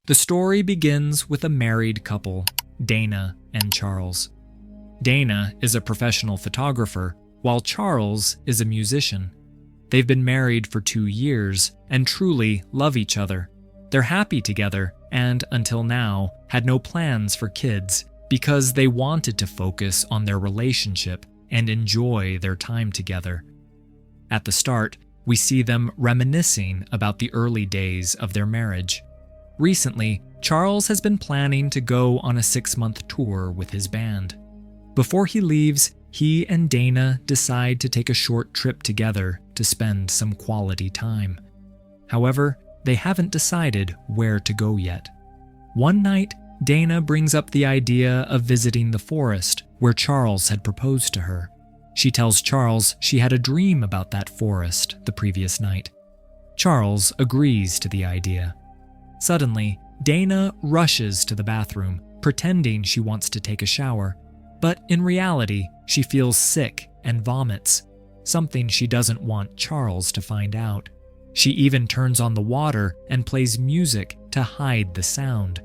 The story begins with a married couple, Dana and Charles. Dana is a professional photographer, while Charles is a musician. They've been married for 2 years and truly love each other. They're happy together and, until now, had no plans for kids because they wanted to focus on their relationship and enjoy their time together. At the start, we see them reminiscing about the early days of their marriage. Recently, Charles has been planning to go on a 6-month tour with his band. Before he leaves, he and Dana decide to take a short trip together to spend some quality time. However, they haven't decided where to go yet. One night, Dana brings up the idea of visiting the forest where Charles had proposed to her. She tells Charles she had a dream about that forest the previous night. Charles agrees to the idea. Suddenly, Dana rushes to the bathroom, pretending she wants to take a shower, but in reality, she feels sick and vomits, something she doesn't want Charles to find out. She even turns on the water and plays music to hide the sound.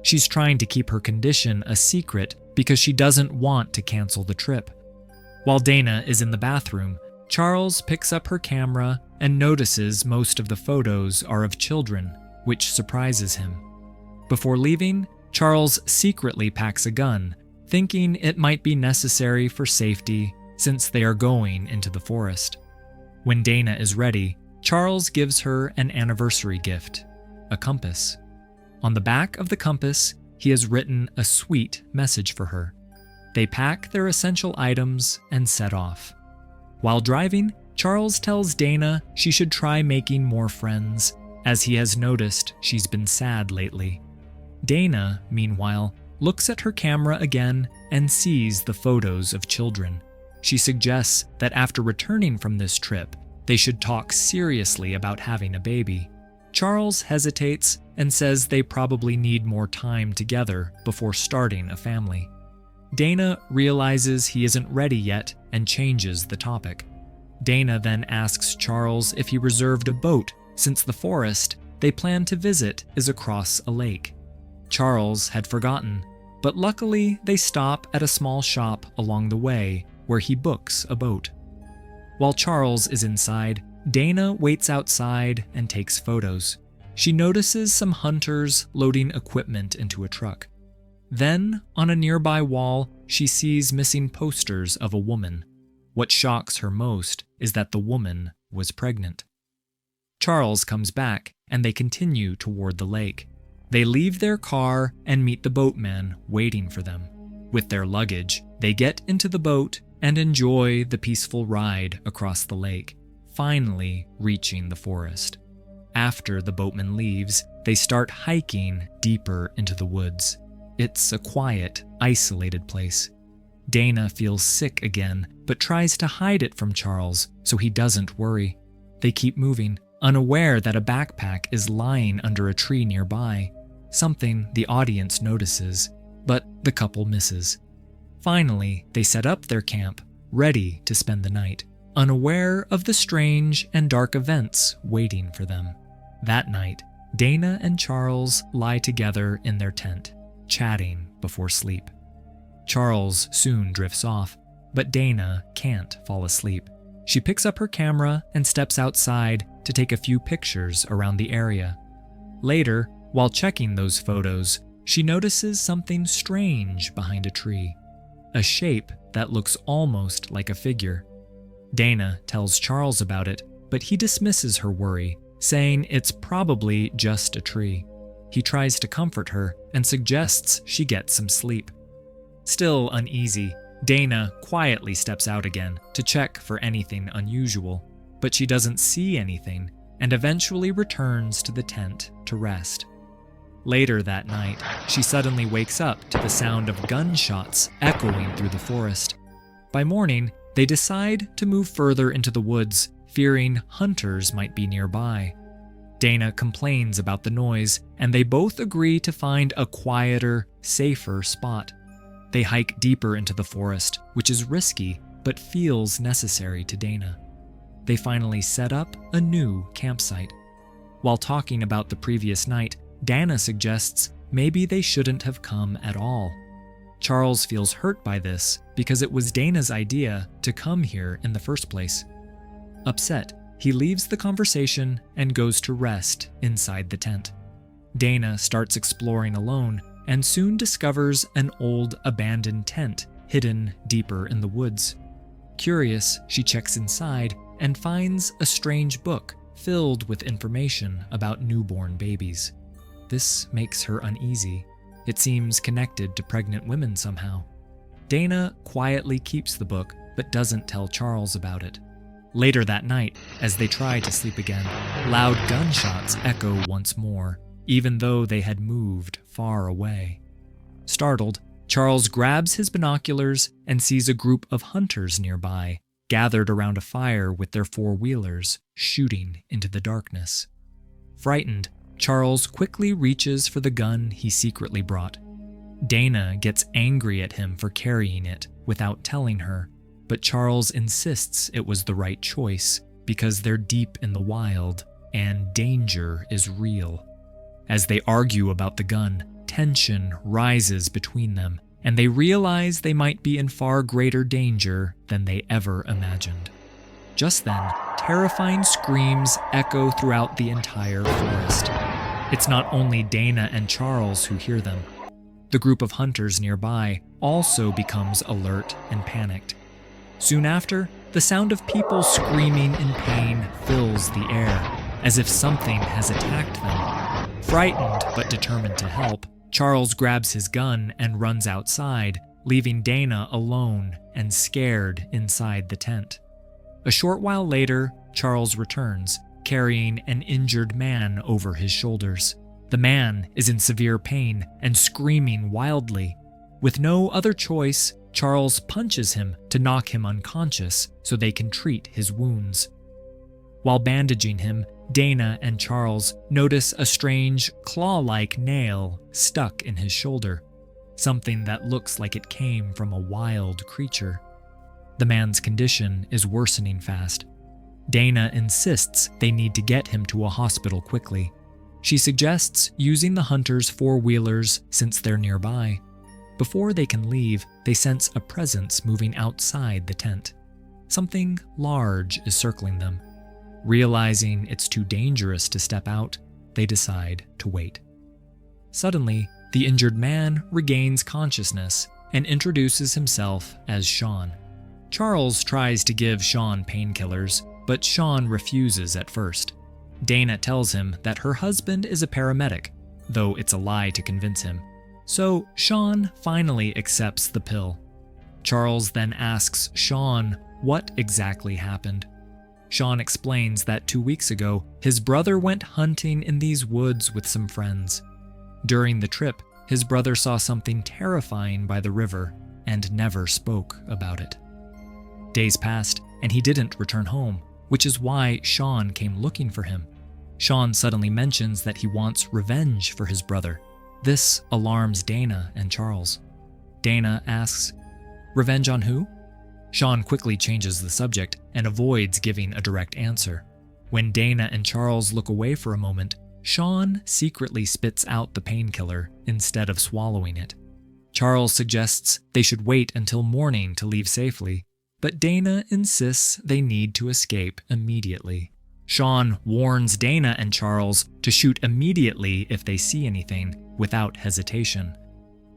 She's trying to keep her condition a secret because she doesn't want to cancel the trip. While Dana is in the bathroom, Charles picks up her camera and notices most of the photos are of children, which surprises him. Before leaving, Charles secretly packs a gun, thinking it might be necessary for safety since they are going into the forest. When Dana is ready, Charles gives her an anniversary gift, a compass. On the back of the compass, he has written a sweet message for her. They pack their essential items and set off. While driving, Charles tells Dana she should try making more friends, as he has noticed she's been sad lately. Dana, meanwhile, looks at her camera again and sees the photos of children. She suggests that after returning from this trip, they should talk seriously about having a baby. Charles hesitates and says they probably need more time together before starting a family. Dana realizes he isn't ready yet and changes the topic. Dana then asks Charles if he reserved a boat since the forest they plan to visit is across a lake. Charles had forgotten, but luckily they stop at a small shop along the way where he books a boat. While Charles is inside, Dana waits outside and takes photos. She notices some hunters loading equipment into a truck. Then, on a nearby wall, she sees missing posters of a woman. What shocks her most is that the woman was pregnant. Charles comes back, and they continue toward the lake. They leave their car and meet the boatman waiting for them. With their luggage, they get into the boat and enjoy the peaceful ride across the lake, finally reaching the forest. After the boatman leaves, they start hiking deeper into the woods. It's a quiet, isolated place. Dana feels sick again, but tries to hide it from Charles so he doesn't worry. They keep moving, unaware that a backpack is lying under a tree nearby, something the audience notices, but the couple misses. Finally, they set up their camp, ready to spend the night, unaware of the strange and dark events waiting for them. That night, Dana and Charles lie together in their tent, chatting before sleep. Charles soon drifts off, but Dana can't fall asleep. She picks up her camera and steps outside to take a few pictures around the area. Later, while checking those photos, she notices something strange behind a tree, a shape that looks almost like a figure. Dana tells Charles about it, but he dismisses her worry, saying it's probably just a tree. He tries to comfort her and suggests she get some sleep. Still uneasy, Dana quietly steps out again to check for anything unusual, but she doesn't see anything and eventually returns to the tent to rest. Later that night, she suddenly wakes up to the sound of gunshots echoing through the forest. By morning, they decide to move further into the woods, fearing hunters might be nearby. Dana complains about the noise, and they both agree to find a quieter, safer spot. They hike deeper into the forest, which is risky but feels necessary to Dana. They finally set up a new campsite. While talking about the previous night, Dana suggests maybe they shouldn't have come at all. Charles feels hurt by this because it was Dana's idea to come here in the first place. Upset, he leaves the conversation and goes to rest inside the tent. Dana starts exploring alone and soon discovers an old abandoned tent hidden deeper in the woods. Curious, she checks inside and finds a strange book filled with information about newborn babies. This makes her uneasy. It seems connected to pregnant women somehow. Dana quietly keeps the book but doesn't tell Charles about it. Later that night, as they try to sleep again, loud gunshots echo once more, even though they had moved far away. Startled, Charles grabs his binoculars and sees a group of hunters nearby, gathered around a fire with their four-wheelers, shooting into the darkness. Frightened, Charles quickly reaches for the gun he secretly brought. Dana gets angry at him for carrying it without telling her, but Charles insists it was the right choice because they're deep in the wild and danger is real. As they argue about the gun, tension rises between them, and they realize they might be in far greater danger than they ever imagined. Just then, terrifying screams echo throughout the entire forest. It's not only Dana and Charles who hear them. The group of hunters nearby also becomes alert and panicked. Soon after, the sound of people screaming in pain fills the air, as if something has attacked them. Frightened but determined to help, Charles grabs his gun and runs outside, leaving Dana alone and scared inside the tent. A short while later, Charles returns, carrying an injured man over his shoulders. The man is in severe pain and screaming wildly. With no other choice, Charles punches him to knock him unconscious so they can treat his wounds. While bandaging him, Dana and Charles notice a strange, claw-like nail stuck in his shoulder, something that looks like it came from a wild creature. The man's condition is worsening fast. Dana insists they need to get him to a hospital quickly. She suggests using the hunters' four-wheelers since they're nearby. Before they can leave, they sense a presence moving outside the tent. Something large is circling them. Realizing it's too dangerous to step out, they decide to wait. Suddenly, the injured man regains consciousness and introduces himself as Sean. Charles tries to give Sean painkillers, but Sean refuses at first. Dana tells him that her husband is a paramedic, though it's a lie to convince him. So Sean finally accepts the pill. Charles then asks Sean what exactly happened. Sean explains that 2 weeks ago, his brother went hunting in these woods with some friends. During the trip, his brother saw something terrifying by the river and never spoke about it. Days passed, and he didn't return home, which is why Sean came looking for him. Sean suddenly mentions that he wants revenge for his brother. This alarms Dana and Charles. Dana asks, "Revenge on who?" Sean quickly changes the subject and avoids giving a direct answer. When Dana and Charles look away for a moment, Sean secretly spits out the painkiller instead of swallowing it. Charles suggests they should wait until morning to leave safely, but Dana insists they need to escape immediately. Sean warns Dana and Charles to shoot immediately if they see anything, without hesitation.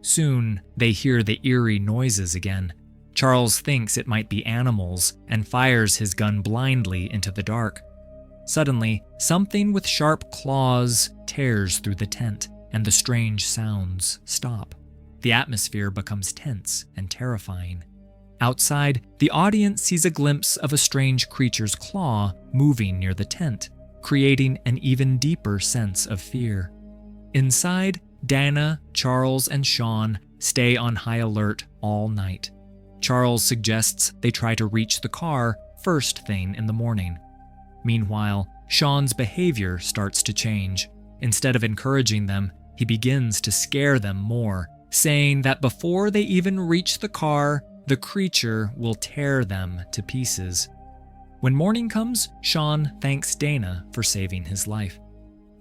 Soon, they hear the eerie noises again. Charles thinks it might be animals and fires his gun blindly into the dark. Suddenly, something with sharp claws tears through the tent, and the strange sounds stop. The atmosphere becomes tense and terrifying. Outside, the audience sees a glimpse of a strange creature's claw moving near the tent, creating an even deeper sense of fear. Inside, Dana, Charles, and Sean stay on high alert all night. Charles suggests they try to reach the car first thing in the morning. Meanwhile, Sean's behavior starts to change. Instead of encouraging them, he begins to scare them more, saying that before they even reach the car, the creature will tear them to pieces. When morning comes, Sean thanks Dana for saving his life.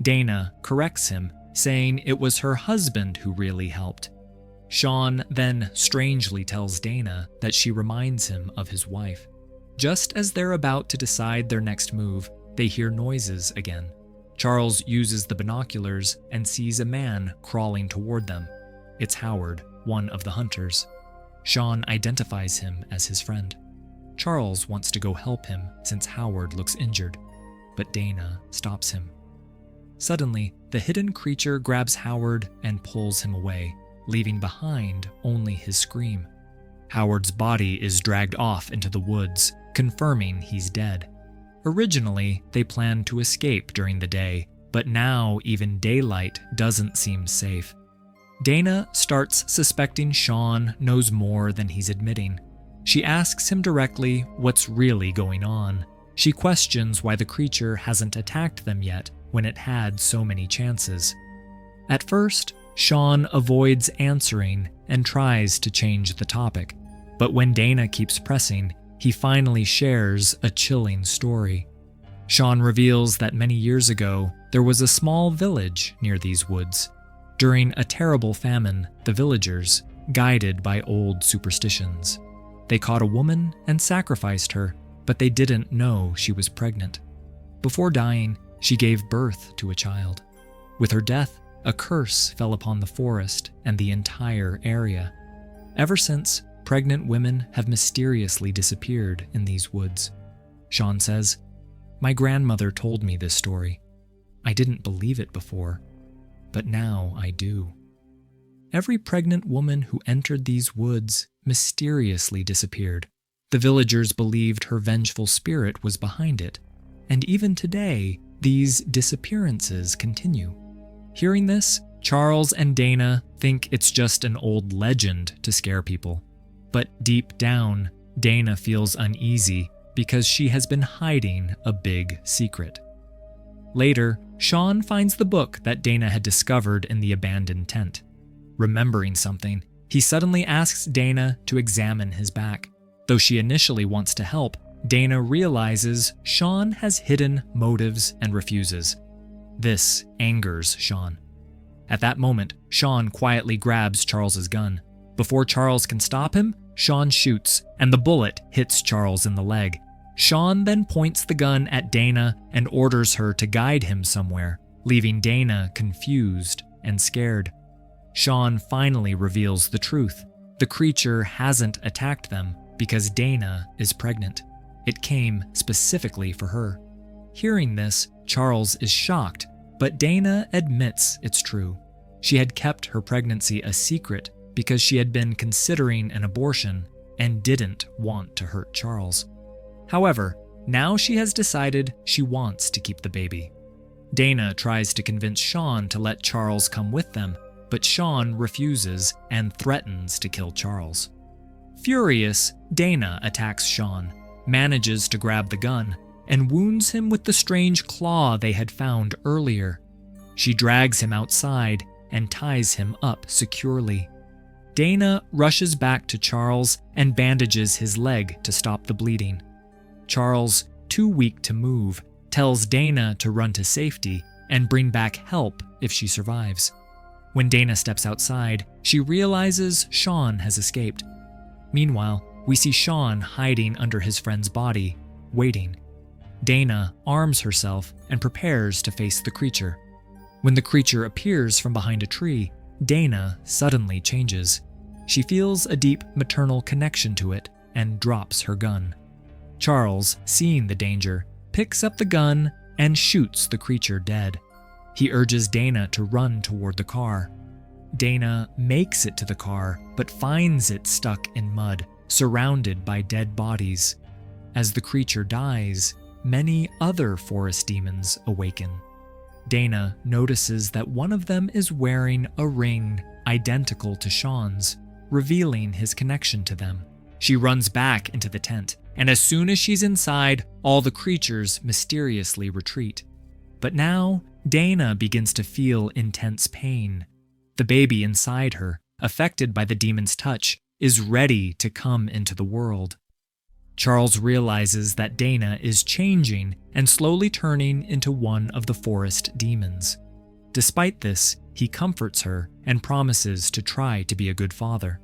Dana corrects him, saying it was her husband who really helped. Sean then strangely tells Dana that she reminds him of his wife. Just as they're about to decide their next move, they hear noises again. Charles uses the binoculars and sees a man crawling toward them. It's Howard, one of the hunters. Sean identifies him as his friend. Charles wants to go help him since Howard looks injured, but Dana stops him. Suddenly, the hidden creature grabs Howard and pulls him away, leaving behind only his scream. Howard's body is dragged off into the woods, confirming he's dead. Originally, they planned to escape during the day, but now even daylight doesn't seem safe. Dana starts suspecting Sean knows more than he's admitting. She asks him directly what's really going on. She questions why the creature hasn't attacked them yet when it had so many chances. At first, Sean avoids answering and tries to change the topic, but when Dana keeps pressing, he finally shares a chilling story. Sean reveals that many years ago, there was a small village near these woods. During a terrible famine, the villagers, guided by old superstitions, they caught a woman and sacrificed her, but they didn't know she was pregnant. Before dying, she gave birth to a child. With her death, a curse fell upon the forest and the entire area. Ever since, pregnant women have mysteriously disappeared in these woods. Sean says, "My grandmother told me this story. I didn't believe it before, but now I do." Every pregnant woman who entered these woods mysteriously disappeared. The villagers believed her vengeful spirit was behind it, and even today, these disappearances continue. Hearing this, Charles and Dana think it's just an old legend to scare people. But deep down, Dana feels uneasy because she has been hiding a big secret. Later, Sean finds the book that Dana had discovered in the abandoned tent. Remembering something, he suddenly asks Dana to examine his back. Though she initially wants to help, Dana realizes Sean has hidden motives and refuses. This angers Sean. At that moment, Sean quietly grabs Charles's gun. Before Charles can stop him, Sean shoots, and the bullet hits Charles in the leg. Sean then points the gun at Dana and orders her to guide him somewhere, leaving Dana confused and scared. Sean finally reveals the truth. The creature hasn't attacked them because Dana is pregnant. It came specifically for her. Hearing this, Charles is shocked, but Dana admits it's true. She had kept her pregnancy a secret because she had been considering an abortion and didn't want to hurt Charles. However, now she has decided she wants to keep the baby. Dana tries to convince Sean to let Charles come with them, but Sean refuses and threatens to kill Charles. Furious, Dana attacks Sean, manages to grab the gun, and wounds him with the strange claw they had found earlier. She drags him outside and ties him up securely. Dana rushes back to Charles and bandages his leg to stop the bleeding. Charles, too weak to move, tells Dana to run to safety and bring back help if she survives. When Dana steps outside, she realizes Sean has escaped. Meanwhile, we see Sean hiding under his friend's body, waiting. Dana arms herself and prepares to face the creature. When the creature appears from behind a tree, Dana suddenly changes. She feels a deep maternal connection to it and drops her gun. Charles, seeing the danger, picks up the gun and shoots the creature dead. He urges Dana to run toward the car. Dana makes it to the car, but finds it stuck in mud, surrounded by dead bodies. As the creature dies, many other forest demons awaken. Dana notices that one of them is wearing a ring identical to Sean's, revealing his connection to them. She runs back into the tent, and as soon as she's inside, all the creatures mysteriously retreat. But now, Dana begins to feel intense pain. The baby inside her, affected by the demon's touch, is ready to come into the world. Charles realizes that Dana is changing and slowly turning into one of the forest demons. Despite this, he comforts her and promises to try to be a good father.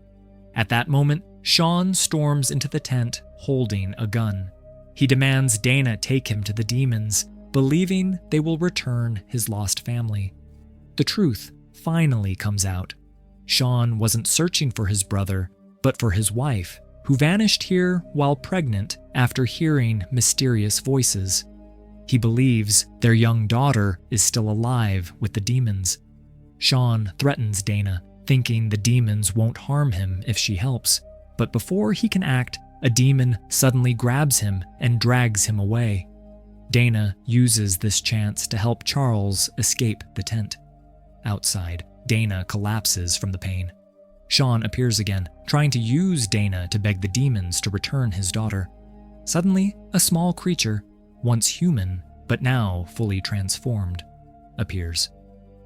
At that moment, Sean storms into the tent holding a gun. He demands Dana take him to the demons, believing they will return his lost family. The truth finally comes out. Sean wasn't searching for his brother, but for his wife, who vanished here while pregnant after hearing mysterious voices. He believes their young daughter is still alive with the demons. Sean threatens Dana, thinking the demons won't harm him if she helps, but before he can act, a demon suddenly grabs him and drags him away. Dana uses this chance to help Charles escape the tent. Outside, Dana collapses from the pain. Sean appears again, trying to use Dana to beg the demons to return his daughter. Suddenly, a small creature, once human, but now fully transformed, appears.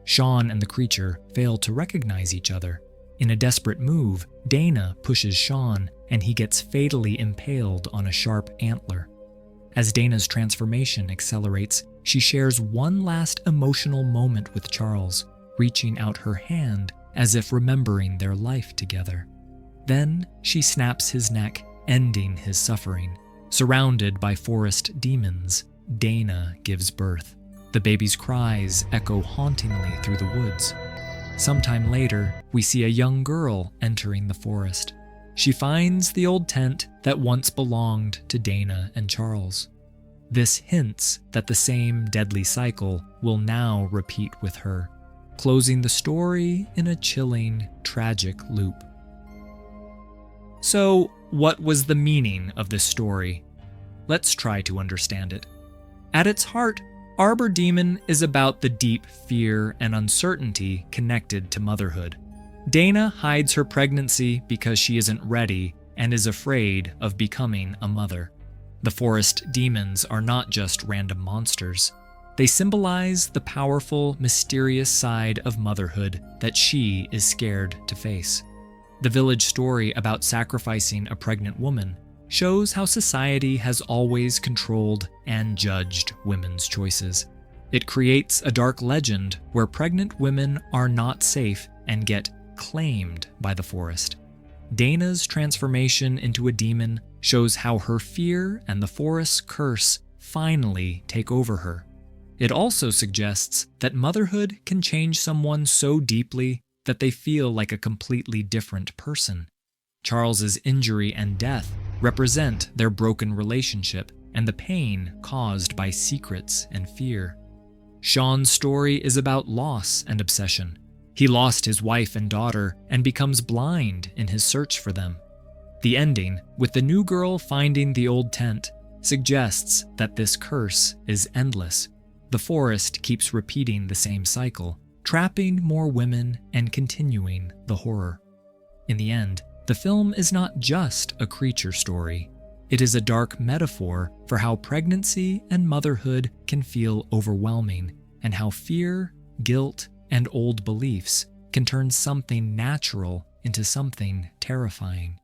Sean and the creature fail to recognize each other. In a desperate move, Dana pushes Sean, and he gets fatally impaled on a sharp antler. As Dana's transformation accelerates, she shares one last emotional moment with Charles, reaching out her hand as if remembering their life together. Then she snaps his neck, ending his suffering. Surrounded by forest demons, Dana gives birth. The baby's cries echo hauntingly through the woods. Sometime later, we see a young girl entering the forest. She finds the old tent that once belonged to Dana and Charles. This hints that the same deadly cycle will now repeat with her, closing the story in a chilling, tragic loop. So, what was the meaning of this story? Let's try to understand it. At its heart, Arbor Demon is about the deep fear and uncertainty connected to motherhood. Dana hides her pregnancy because she isn't ready and is afraid of becoming a mother. The forest demons are not just random monsters. They symbolize the powerful, mysterious side of motherhood that she is scared to face. The village story about sacrificing a pregnant woman shows how society has always controlled and judged women's choices. It creates a dark legend where pregnant women are not safe and get claimed by the forest. Dana's transformation into a demon shows how her fear and the forest's curse finally take over her. It also suggests that motherhood can change someone so deeply that they feel like a completely different person. Charles's injury and death represent their broken relationship and the pain caused by secrets and fear. Sean's story is about loss and obsession. He lost his wife and daughter and becomes blind in his search for them. The ending, with the new girl finding the old tent, suggests that this curse is endless. The forest keeps repeating the same cycle, trapping more women and continuing the horror. In the end, the film is not just a creature story. It is a dark metaphor for how pregnancy and motherhood can feel overwhelming, and how fear, guilt, and old beliefs can turn something natural into something terrifying.